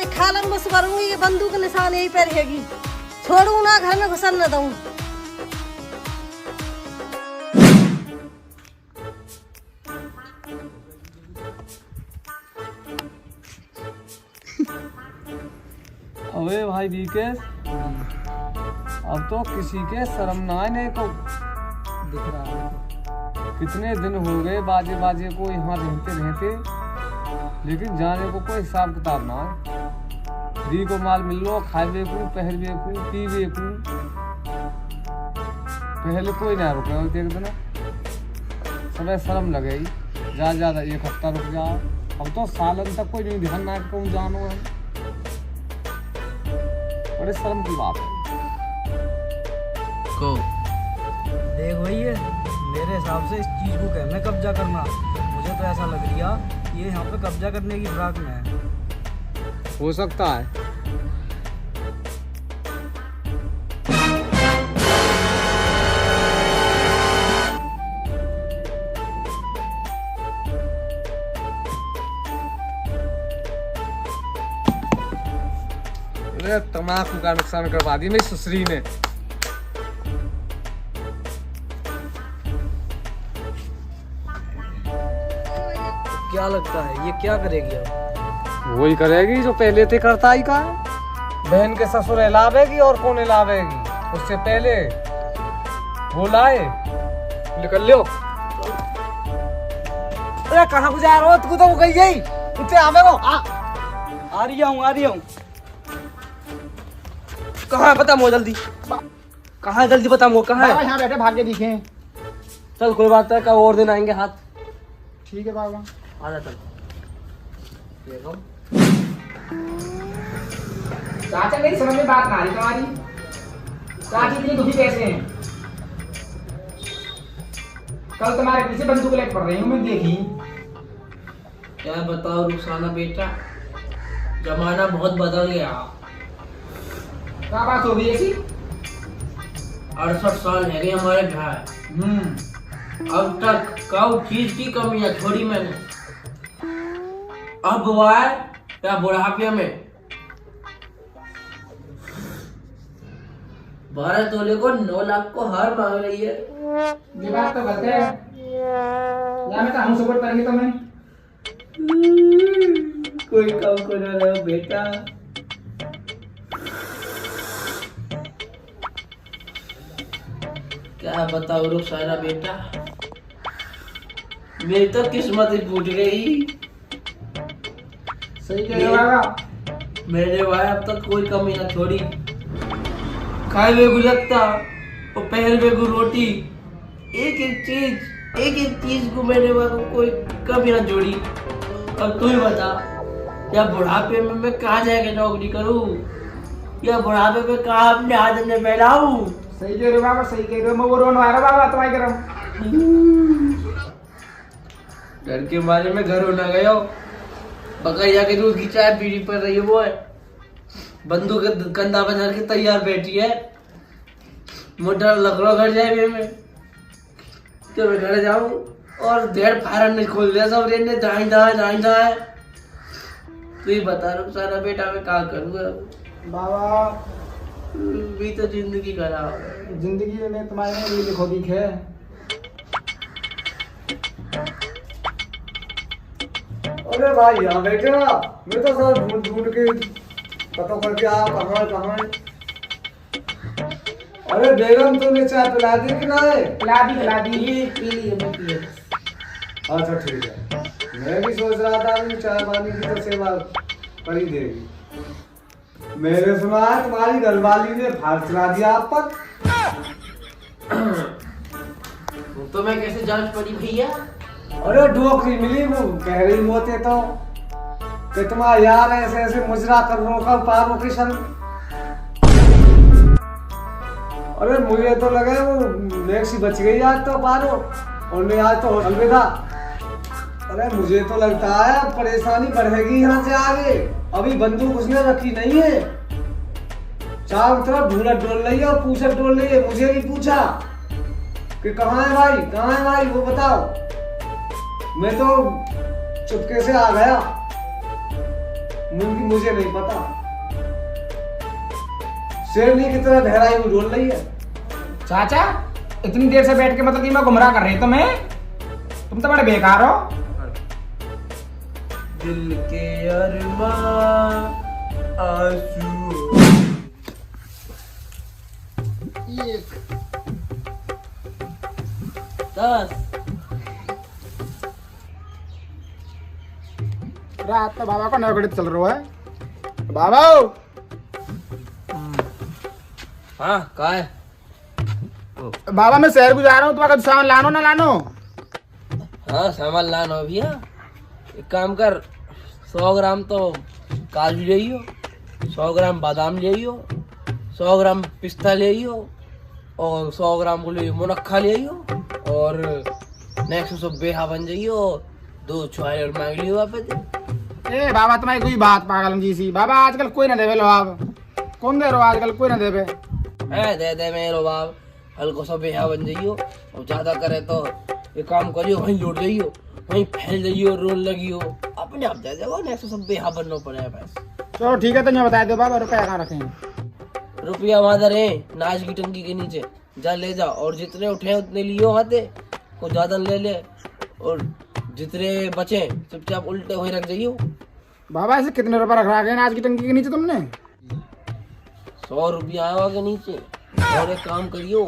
खालम बस करूंगी, ये बंदूक निशान यही पे रहेगी, छोड़ू ना, घर में घुसन न दूं। अबे भाई विकेश, अब तो किसी के शर्म ना आने को दिख रहा है। कितने दिन हो गए बाजे बाजे को यहाँ रहते रहते, लेकिन जाने को कोई हिसाब किताब ना है। दी को माल मिल लो, खाए बेकू, पहर बेकू, पी बेकू, पहले कोई ना रुके, देख देना सब शर्म लगे। ज्यादा एक हफ्ता रुक जाओ, अब तो सालन तक कोई नहीं ध्यान ना कौन जानो है। बड़े शर्म की बात है। को देख भैया, मेरे हिसाब से इस चीज को कहना कब्जा करना, मुझे तो ऐसा लग रहा कि ये यहाँ पे कब्जा करने की फिराक में है। हो सकता है। तम्बाकू का नुकसान करवा दी मेरी ससुरी ने। क्या लगता है ये क्या करेगी अब? वही करेगी जो पहले थे करता ही का। बहन के ससुर हिलावेगी और कौन हिलावेगी, उससे पहले वो लाए। निकल लो। अरे कहाँ को जा रहे हो? तू तो गई यही उठे आवे को। आ रही हूँ। कहाँ है बता मुझे जल्दी, कहाँ है जल्दी बता मुझे, कहाँ है? यहाँ बैठे भाग के दिखे। चल कोई बात है, कब और दिन आएंगे हाथ। ठीक है बाबा, आजा चल। चाचा मेरी समझ में बात ना आ रही तुम्हारी। चाची इतनी दुखी कैसे हैं? कल तुम्हारे पीछे बंदूक लेकर पड़ रही हूँ मैं, देखी। क्या बताओ रुखसाना बेटा, जमाना बहुत बदल गया। क्या बात हो गई ऐसी? 68 साल है गए हमारे भाई, अब तक काउ चीज की कमी है छोड़ी मैंने। अब वो है क्या बुढ़ापे में 12 तोले को 9 लाख को हार मांग रही है। ये बात तो गलत है या मैं तो हम सपोर्ट करेंगे तुम्हें। कोई काम को ना रहो बेटा। क्या बताओ रुखसाना बेटा, मेरी तो किस्मत ही फूट गई। सही कह रहे हो बाबा। मेरे भाई अब तक कोई कमी ना छोड़ी। खाए बेगू लगता और पहल बेगू रोटी, एक एक चीज को मेरे भाई को कोई कमी ना जोड़ी। अब तू ही बता, या बुढ़ापे में मैं कहाँ जाके नौकरी करूँ, या बुढ़ापे में कहाँ अपने हाथ में फैलाऊं। सही कह रहे हो बाबा, सही कह रहे हो। मैं वो रोने वाला बाबा तुम्हारी करम। डर के मारे में घर होना गया, बकैया के दूध की चाय पीनी पड़ रही है। वो है बंदूक कंधा बना के तैयार बैठी है। मोटर लग रहा घर जाए में, तो मैं घर जाऊं और डेढ़ फायर ने खोल दिया सब रेने दाएं। तू ही बता रुखसाना बेटा, मैं क्या करूँगा बाबा भी तो जिंदगी खराब है। जिंदगी में तुम्हारे लिए लिखो दिख है। अरे भाई यहाँ बैठे ना, मैं तो सब ढूंढ के पता करके आ कहाँ है। अरे बेगम तुमने चाय पिला दी कि नहीं? पिला दी। ये पी ली मैं पी। अच्छा ठीक है, मैं भी सोच रहा था कि चाय पानी की तो सेवा कर ही देगी। मैंने सुना है तुम्हारी घरवाली ने फाड़ चला दिया आप पर। तो मैं कैसे जांच पड़ी भैया? अरे डोकरी मिली, वो कह रही मोते तो कि तुम्हारा यार ऐसे ऐसे मुजरा कर रोका पारो की सन। अरे मुझे तो लगे वो मैक्सी बच गई आज तो पारो, और मैं आज तो अलविदा। अरे मुझे तो लगता है परेशानी बढ़ेगी यहाँ से आगे। अभी बंदूक उसने रखी नहीं है, चारों तरफ ढूंढत डोल रही है और पूछत डोल रही है। मुझे नहीं पूछा कि कहाँ है भाई वो बताओ। मैं तो चुपके से आ गया। मुझे नहीं पता। शेरनी की तरह गहराई में डोल रही है। चाचा इतनी देर से बैठ के मतलब कि मैं गुमराह कर रही तुम्हें, तुम तो बड़े बेकार हो। दिल के अरमां आंसू। एक 10 रात में बाबा का नौकरी चल रहा है। बाबा हाँ कहा है? बाबा मैं शहर को जा रहा हूँ, तुम्हारा सामान लानो ना लानो? हाँ सामान लाना भैया। एक काम कर, 100 ग्राम तो काजू ले आइयो, 100 ग्राम बादाम ले आइयो, 100 ग्राम पिस्ता ले आइयो और 100 ग्राम को ले मुनक्खा ले आइयो और नेक्स्ट सब बेहा बन जाइयो। 2 चुहाई और मांग लियो वापस। ए बाबा तुम्हारी कोई बात पागल जी सी। बाबा आजकल कोई ना देवे लो, आप कौन दे रहो आजकल, कोई ना देवे। दे मेरो बाप, हल्को सा बेहा बन जाइयो और ज्यादा करे तो एक काम करियो, वहीं लौट जाइयो, वहीं फैल जाइयो, रोल लगियो, अपने आप जा जाओ। नेक्स्ट सब बेहा बनना पड़ेगा बस। चलो ठीक है, तो मैं बता दो बाबा रुपया कहाँ रखें? रुपया वहां रहे नाच की टंकी के नीचे, जा ले जा और जितने उठे उतने लियो हाथे को, ज्यादा ले ले और जितने बचे चुपचाप उल्टे हुए रख जाइयो। बाबा ऐसे कितने रुपया रख रखे हैं आज की टंकी के नीचे तुमने? 100 रुपया आया के नीचे। और एक काम करियो,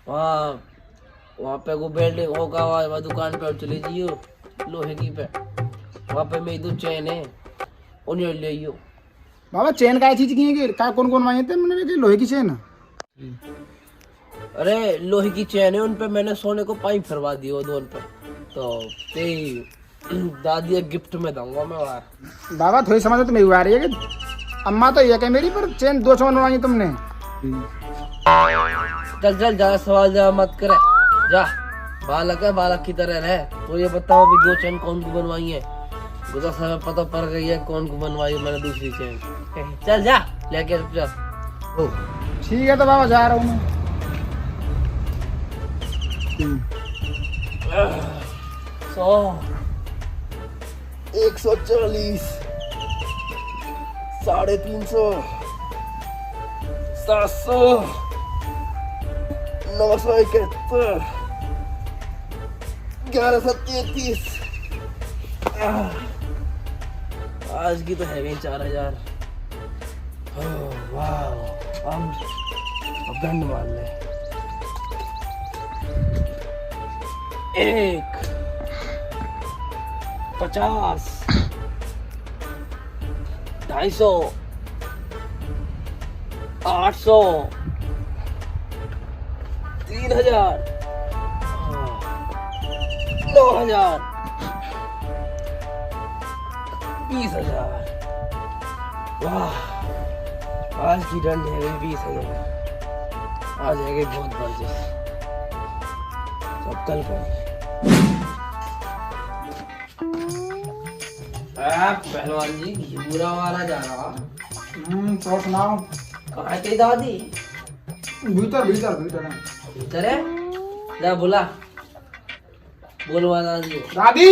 वहाँ पे वो बिल्डिंग होगा, वहाँ दुकान पे चले जाइयो लोहे की पे, वहाँ पे मेरी 2 चैन है, उन्हें ले आइयो। बाबा चैन का चीज की है? क्या कौन कौन मांगे थे? मैंने लोहे की चैन। अरे लोहे की चैन है, उन पे मैंने सोने को पाइप फरवा दिया दोनों पे, तो ते दादी गिफ्ट में दूंगा मैं वहाँ। बाबा थोड़ी समझ तो मेरी आ रही है कि अम्मा तो ये कह मेरी पर चैन 200 बनवाई तुमने। चल चल ज्यादा सवाल जवाब मत करे, जा बालक है बालक की तरह रहे। तो ये बताओ अभी 2 चैन कौन को बनवाई है? गुजर समय पता पड़ गई है कौन को बनवाई है मैंने दूसरी चैन। चल जा लेके चल। ठीक है तो बाबा जा रहा हूँ मैं। 100 140 350 700 971 1133। आज की तो है गई 4000। वाह अब गंड मार ले। 1 50 250 800 3000 9000 20000। वाह आज की डंड है गई 20000। आज है गई बहुत बर्जिश। सब कल करेंगे। पहलवान जी बुरा वाला जा रहा। तो सुनाओ। कहाँ है तेरी दादी? भीतर भीतर भीतर है। भीतर है? जा बुला, बोलवा दादी। दादी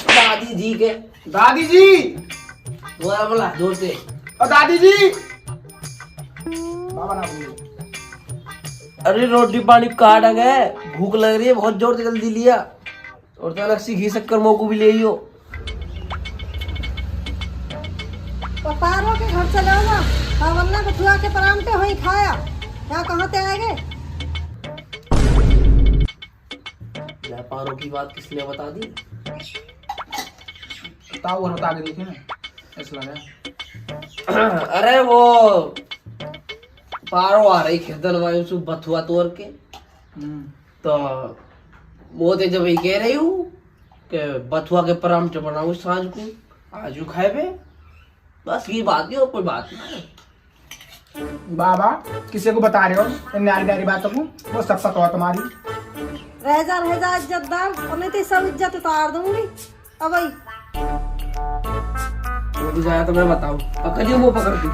दादी जी के दादी जी बोला बोला जोर से। और दादी जी बाबा ना बोलो। अरे रोटी पानी काट गए, भूख लग रही है बहुत जोर से, जल्दी लिया। और तो अलग सी घी शक्कर मोकू भी ले आइयो। पपारों के घर चले ना, वरना बथुआ के परांठे वही खाया। यहाँ कहाँ ते आएंगे? व्यापारों की बात किसने बता दी? बताओ और बता के देखे ना ऐसा लगा। अरे वो पारो आ रही खेतन वायु से बथुआ तोड़ के, तो वो तो जब कह रही हूँ कि बथुआ के परांठे बनाऊँ सांझ को, आज खाए बे। बस ये बात नहीं और कोई बात नहीं। बाबा किसी को बता रहे हो इन न्यारी न्यारी बातों को? वो सब पता हो तुम्हारी। रह जा इज्जतदार, और नहीं तो सब इज्जत उतार दूंगी। अब भाई तो जाया तो मैं बताऊँ पकड़ियो वो पकड़ती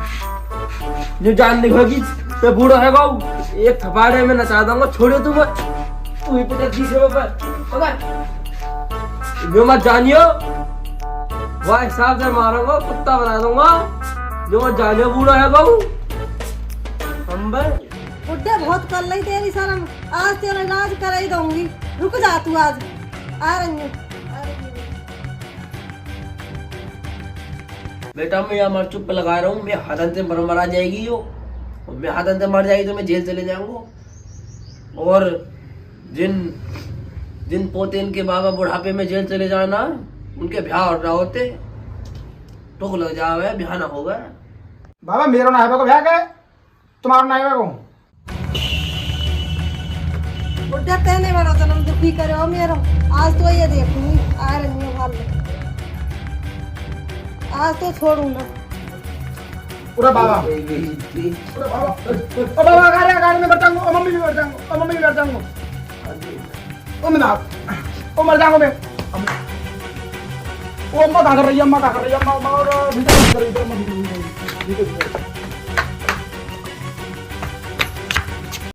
जो जान दिखेगी मैं बूढ़ा है गाऊ, एक थपाड़े में नचा दूंगा। छोड़ो तुम तू ही पकड़ दी से पर पकड़, जो मत जानियो वह हिसाब से मारूंगा, कुत्ता बना दूंगा जो वो जाने बूढ़ा है बहू। हम बुढ़े बहुत कर ली तेरी शर्म, आज तेरा इलाज कर ही दूंगी। रुक जा तू, आज आ रही हूँ। बेटा मैं यहाँ मर चुप लगा रहा हूँ, मैं हाथन से मरा जाएगी यो, मैं हाथन से मर जाएगी तो मैं जेल चले जाऊंगा। और जिन पोते इनके बाबा बुढ़ापे में जेल चले जाना, उनके ब्याह और ना होते टोक लग जावे, ब्याह ना होगा। बाबा मेरो ना है को ब्याह के, तुम्हारा ना है को। बुढ़े तेने बड़ा जन्म दुखी करे हो मेरो, आज तो ये देखूंगी। आ रही हूँ भाल ले, आज तो छोड़ू ना। पूरा बाबा पूरा बाबा, ओ बाबा गाड़ी में बैठ जाऊंगा, ओ मम्मी भी बैठ जाऊंगा, ओ मम्मी भी बैठ जाऊंगा, ओ मैं ओ मर जाऊंगा मैं। ओ अम्मा क्या कर रही है, अम्मा क्या कर रही है, अम्मा और भीतर कर रही है, अम्मा भीतर